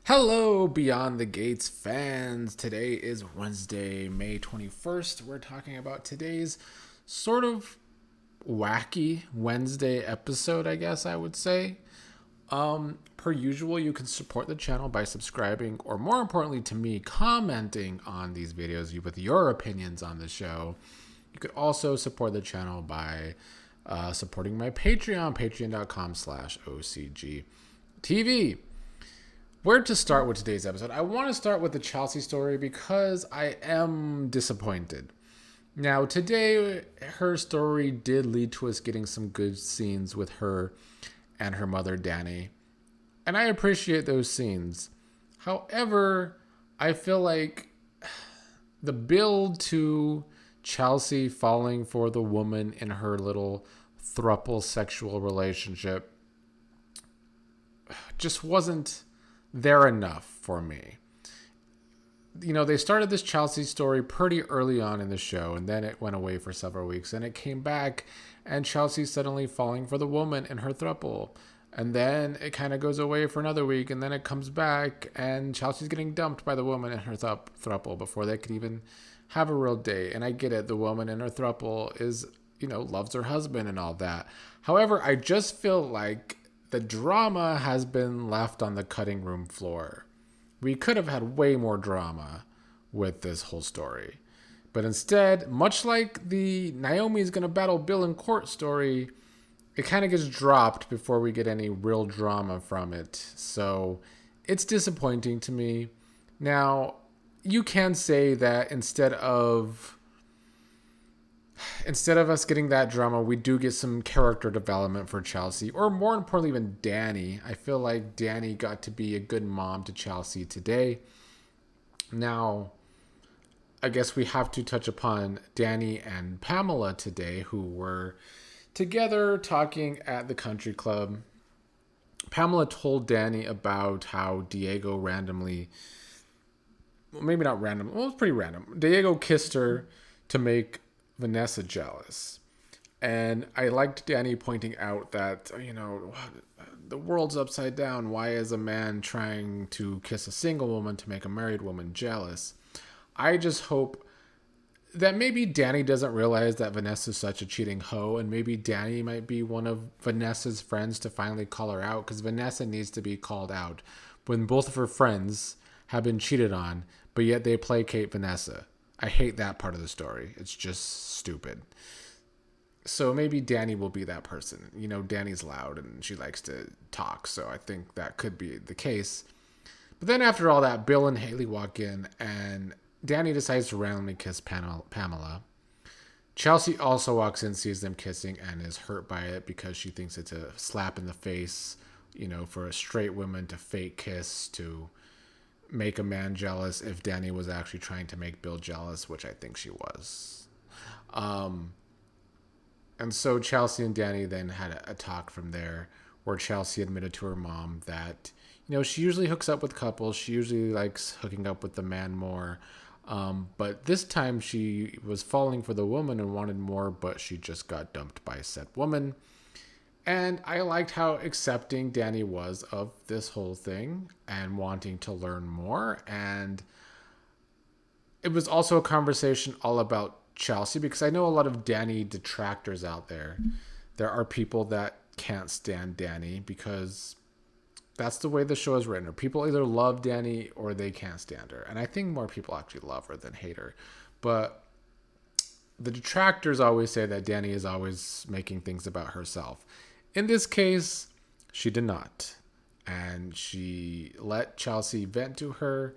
Hello, Beyond the Gates fans. Today is Wednesday, May 21st. We're talking about today's sort of wacky Wednesday episode, I guess I would say. Per usual, you can support the channel by subscribing, or more importantly to me, commenting on these videos with your opinions on the show. You could also support the channel by supporting my Patreon, patreon.com/OCGTV. Where to start with today's episode? I want to start with the Chelsea story because I am disappointed. Now, today, her story did lead to us getting some good scenes with her and her mother, Dani. And I appreciate those scenes. However, I feel like the build to Chelsea falling for the woman in her little throuple sexual relationship just wasn't there enough for me. You know, they started this Chelsea story pretty early on in the show, and then it went away for several weeks, and it came back, and Chelsea's suddenly falling for the woman in her throuple. And then it kind of goes away for another week, and then it comes back, and Chelsea's getting dumped by the woman in her throuple before they could even have a real date. And I get it, the woman in her throuple is, loves her husband and all that. However, I just feel like the drama has been left on the cutting room floor. We could have had way more drama with this whole story. But instead, much like the Naomi's gonna battle Bill in court story, it kind of gets dropped before we get any real drama from it. So it's disappointing to me. Now, you can say that instead of us getting that drama, we do get some character development for Chelsea, or more importantly, even Dani. I feel like Dani got to be a good mom to Chelsea today. Now, I guess we have to touch upon Dani and Pamela today, who were together talking at the country club. Pamela told Dani about how Diego randomly, well, maybe not random, well, it was pretty random. Diego kissed her to make Vanessa jealous. And I liked Dani pointing out that, the world's upside down. Why is a man trying to kiss a single woman to make a married woman jealous? I just hope that maybe Dani doesn't realize that Vanessa's such a cheating hoe, and maybe Dani might be one of Vanessa's friends to finally call her out, because Vanessa needs to be called out when both of her friends have been cheated on, but yet they placate Vanessa. I hate that part of the story. It's just stupid. So maybe Dani will be that person. Dani's loud and she likes to talk, so I think that could be the case. But then after all that, Bill and Haley walk in, and Dani decides to randomly kiss Pamela. Chelsea also walks in, sees them kissing, and is hurt by it because she thinks it's a slap in the face, for a straight woman to fake kiss to make a man jealous if Dani was actually trying to make Bill jealous, which I think she was. And so Chelsea and Dani then had a talk from there where Chelsea admitted to her mom that, she usually hooks up with couples. She usually likes hooking up with the man more. But this time she was falling for the woman and wanted more, but she just got dumped by said woman. And I liked how accepting Dani was of this whole thing and wanting to learn more. And it was also a conversation all about Chelsea, because I know a lot of Dani detractors out there. There are people that can't stand Dani because that's the way the show is written. Or people either love Dani or they can't stand her. And I think more people actually love her than hate her. But the detractors always say that Dani is always making things about herself. In this case, she did not. And she let Chelsea vent to her.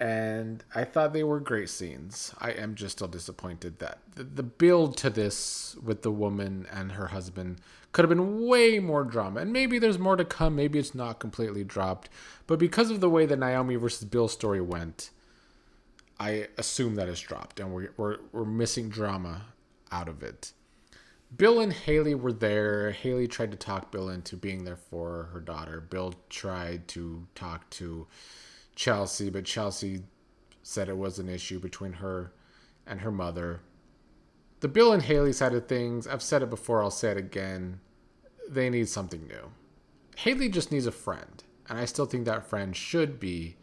And I thought they were great scenes. I am just still disappointed that the build to this with the woman and her husband could have been way more drama. And maybe there's more to come. Maybe it's not completely dropped. But because of the way the Naomi versus Bill story went, I assume that it's dropped. And we're missing drama out of it. Bill and Haley were there. Haley tried to talk Bill into being there for her daughter. Bill tried to talk to Chelsea, but Chelsea said it was an issue between her and her mother. The Bill and Haley side of things, I've said it before, I'll say it again. They need something new. Haley just needs a friend. And I still think that friend should be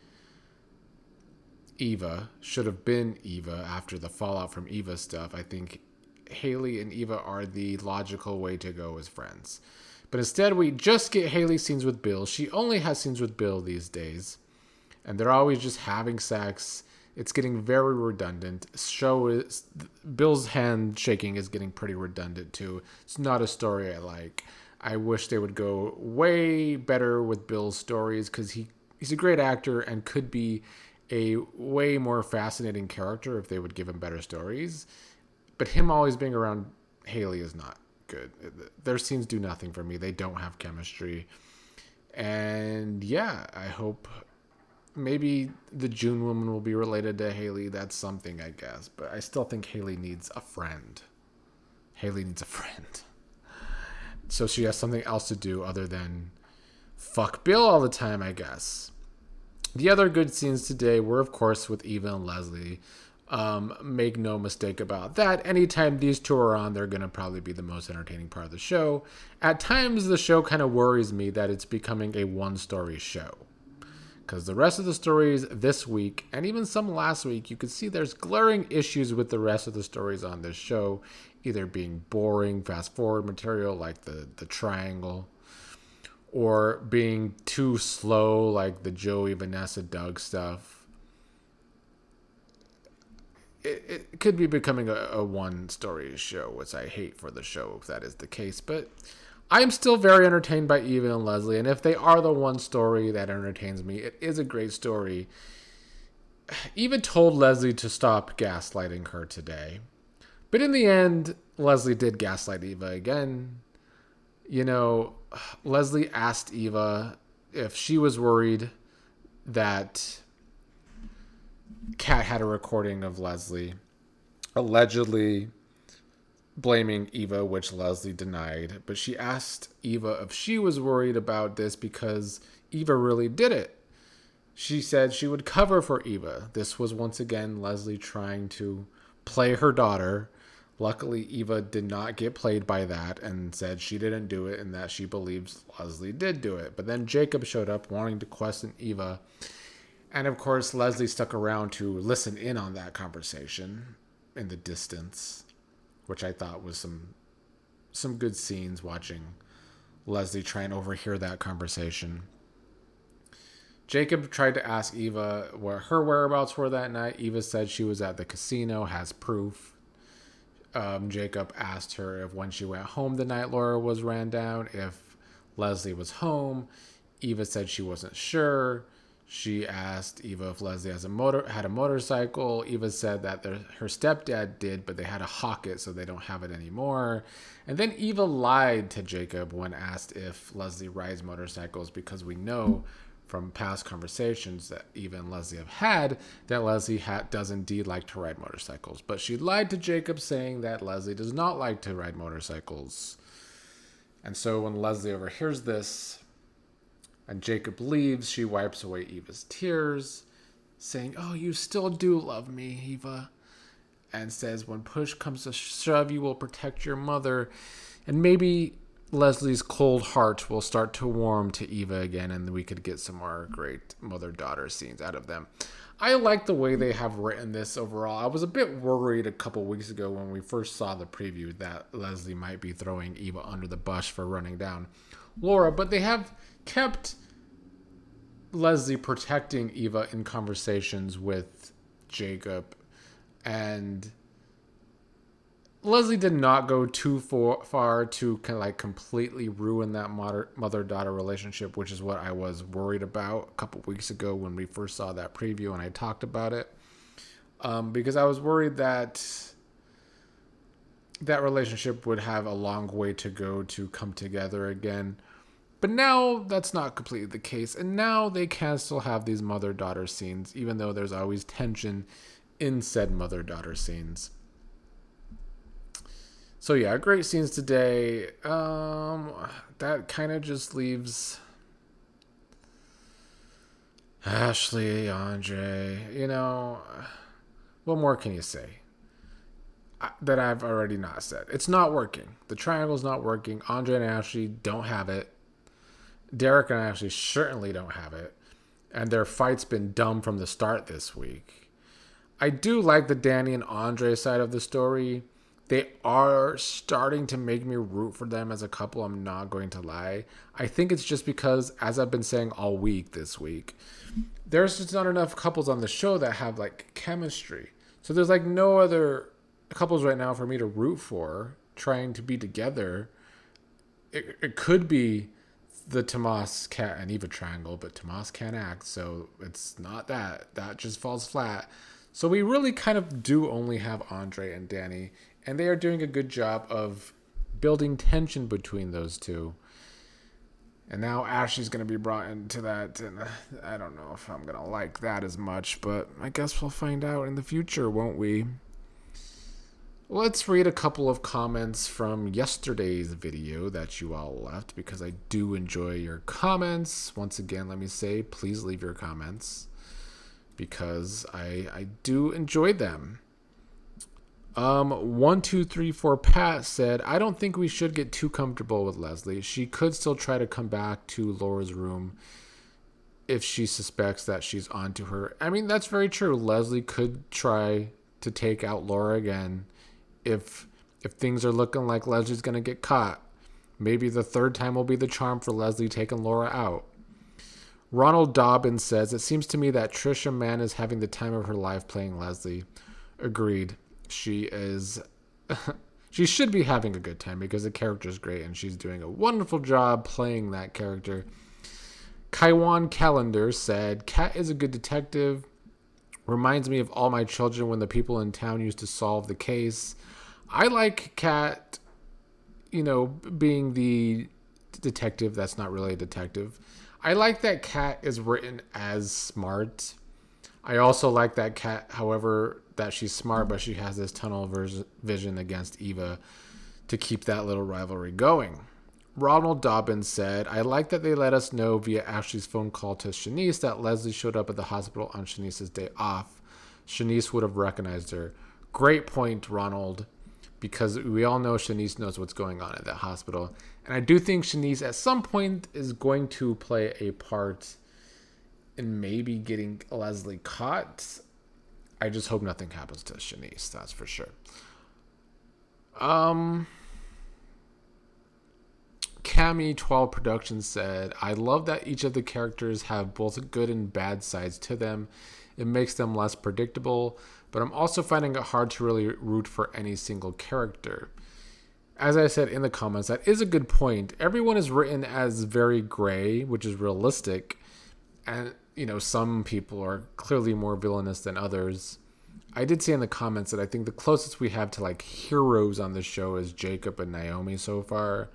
Eva, should have been Eva after the fallout from Eva's stuff. I think Haley and Eva are the logical way to go as friends. But instead, we just get Haley scenes with Bill. She only has scenes with Bill these days. And they're always just having sex. It's getting very redundant. Bill's hand shaking is getting pretty redundant too. It's not a story I like. I wish they would go way better with Bill's stories because he's a great actor and could be a way more fascinating character if they would give him better stories. But him always being around Haley is not good. Their scenes do nothing for me. They don't have chemistry. And yeah, I hope maybe the June woman will be related to Haley. That's something, I guess. But I still think Haley needs a friend. Haley needs a friend. So she has something else to do other than fuck Bill all the time, I guess. The other good scenes today were, of course, with Eva and Leslie. Make no mistake about that. Anytime these two are on, they're going to probably be the most entertaining part of the show. At times, the show kind of worries me that it's becoming a one-story show. Because the rest of the stories this week, and even some last week, you could see there's glaring issues with the rest of the stories on this show. Either being boring, fast-forward material like the triangle, or being too slow like the Joey, Vanessa, Doug stuff. It could be becoming a one-story show, which I hate for the show if that is the case. But I'm still very entertained by Eva and Leslie, and if they are the one story that entertains me, it is a great story. Eva told Leslie to stop gaslighting her today. But in the end, Leslie did gaslight Eva again. You know, Leslie asked Eva if she was worried that Kat had a recording of Leslie allegedly blaming Eva, which Leslie denied. But she asked Eva if she was worried about this because Eva really did it. She said she would cover for Eva. This was once again Leslie trying to play her daughter. Luckily, Eva did not get played by that and said she didn't do it and that she believes Leslie did do it. But then Jacob showed up wanting to question Eva. And of course, Leslie stuck around to listen in on that conversation in the distance, which I thought was some good scenes watching Leslie try and overhear that conversation. Jacob tried to ask Eva what her whereabouts were that night. Eva said she was at the casino, has proof. Jacob asked her if when she went home the night Laura was ran down, if Leslie was home. Eva said she wasn't sure. She asked Eva if Leslie had a motorcycle. Eva said that her stepdad did, but they had to hawk it, so they don't have it anymore. And then Eva lied to Jacob when asked if Leslie rides motorcycles, because we know from past conversations that Eva and Leslie have had that Leslie does indeed like to ride motorcycles. But she lied to Jacob saying that Leslie does not like to ride motorcycles. And so when Leslie overhears this and Jacob leaves, she wipes away Eva's tears, saying, "Oh, you still do love me, Eva." And says, "When push comes to shove, you will protect your mother." And maybe Leslie's cold heart will start to warm to Eva again, and we could get some more great mother-daughter scenes out of them. I like the way they have written this overall. I was a bit worried a couple weeks ago when we first saw the preview that Leslie might be throwing Eva under the bus for running down Laura, but they have kept Leslie protecting Eva in conversations with Jacob, and Leslie did not go too far to kind of like completely ruin that mother-daughter relationship, which is what I was worried about a couple weeks ago when we first saw that preview and I talked about it. Because I was worried that that relationship would have a long way to go to come together again. But now that's not completely the case. And now they can still have these mother-daughter scenes, even though there's always tension in said mother-daughter scenes. So yeah, great scenes today. That kind of just leaves Ashley, Andre. You know, what more can you say that I've already not said? It's not working. The triangle's not working. Andre and Ashley don't have it. Derek and Ashley certainly don't have it. And their fight's been dumb from the start this week. I do like the Dani and Andre side of the story. They are starting to make me root for them as a couple, I'm not going to lie. I think it's just because, as I've been saying all week this week, there's just not enough couples on the show that have like chemistry. So there's like no other couples right now for me to root for trying to be together. It could be the Tomas, Kat, and Eva triangle, but Tomas can't act, so it's not that. That just falls flat. So we really kind of do only have Andre and Dani, and they are doing a good job of building tension between those two. And now Ashley's going to be brought into that, and I don't know if I'm going to like that as much, but I guess we'll find out in the future, won't we? Let's read a couple of comments from yesterday's video that you all left, because I do enjoy your comments. Once again, let me say, please leave your comments, because I do enjoy them. 1234 Pat said, I don't think we should get too comfortable with Leslie. She could still try to come back to Laura's room if she suspects that she's onto her. I mean, that's very true. Leslie could try to take out Laura again if things are looking like Leslie's going to get caught. Maybe the third time will be the charm for Leslie taking Laura out. Ronald Dobbins says, it seems to me that Trisha Mann is having the time of her life playing Leslie. Agreed. She is. She should be having a good time because the character is great and she's doing a wonderful job playing that character. Kaiwan Calendar said, Kat is a good detective. Reminds me of All My Children when the people in town used to solve the case. I like Kat, being the detective that's not really a detective. I like that Kat is written as smart. I also like that Kat, however, that she's smart, but she has this tunnel vision against Eva to keep that little rivalry going. Ronald Dobbins said, I like that they let us know via Ashley's phone call to Shanice that Leslie showed up at the hospital on Shanice's day off. Shanice would have recognized her. Great point, Ronald, because we all know Shanice knows what's going on at that hospital. And I do think Shanice at some point is going to play a part in maybe getting Leslie caught. I just hope nothing happens to Shanice, that's for sure. Cami12 Productions said, I love that each of the characters have both good and bad sides to them. It makes them less predictable, but I'm also finding it hard to really root for any single character. As I said in the comments, that is a good point. Everyone is written as very gray, which is realistic. And, some people are clearly more villainous than others. I did say in the comments that I think the closest we have to like heroes on the show is Jacob and Naomi so far.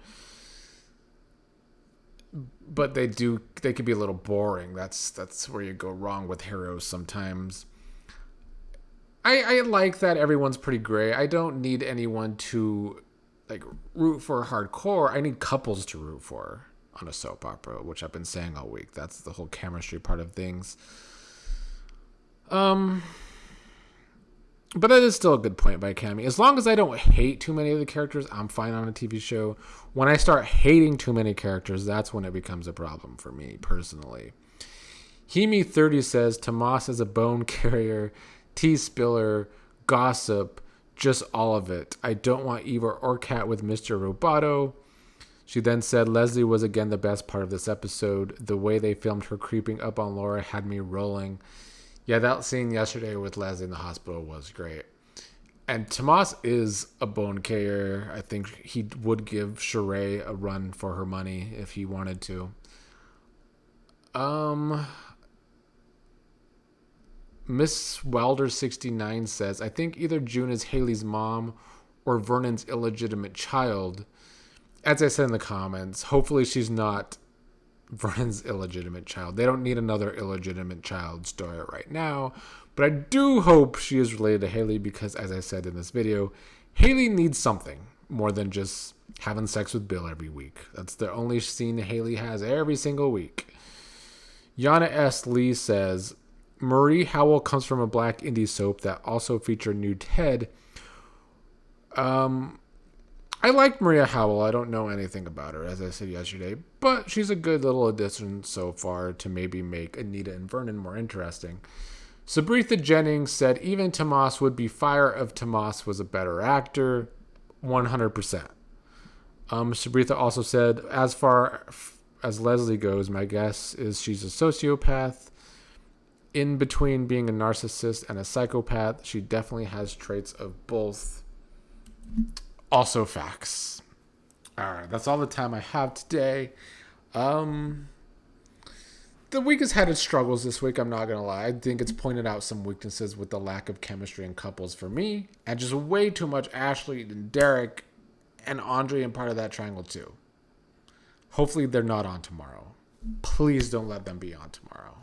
But they could be a little boring. That's where you go wrong with heroes sometimes. I like that everyone's pretty gray. I don't need anyone to like root for hardcore. I need couples to root for on a soap opera, which I've been saying all week. That's the whole chemistry part of things. But that is still a good point by Cami. As long as I don't hate too many of the characters, I'm fine on a TV show. When I start hating too many characters, that's when it becomes a problem for me, personally. Hemi30 says, Tomas is a bone carrier, tea spiller, gossip, just all of it. I don't want Eva or Kat with Mr. Roboto. She then said, Leslie was again the best part of this episode. The way they filmed her creeping up on Laura had me rolling. Yeah, that scene yesterday with Leslie in the hospital was great. And Tomas is a bone carrier. I think he would give Sheree a run for her money if he wanted to. Miss Wilder69 says, I think either June is Haley's mom or Vernon's illegitimate child. As I said in the comments, hopefully she's not Vernon's illegitimate child. They don't need another illegitimate child story right now. But I do hope she is related to Haley because, as I said in this video, Haley needs something more than just having sex with Bill every week. That's the only scene Haley has every single week. Yana S. Lee says, Marie Howell comes from a black indie soap that also featured New Ted. I like Maria Howell. I don't know anything about her, as I said yesterday, but she's a good little addition so far to maybe make Anita and Vernon more interesting. Sabretha Jennings said even Tomas would be fire if Tomas was a better actor. 100%. Sabretha also said, as far as Leslie goes, my guess is she's a sociopath. In between being a narcissist and a psychopath, she definitely has traits of both. Also facts. All right, that's all the time I have today. The week has had its struggles this week, I'm not going to lie. I think it's pointed out some weaknesses with the lack of chemistry in couples for me, and just way too much Ashley and Derek and Andre and part of that triangle too. Hopefully they're not on tomorrow. Please don't let them be on tomorrow.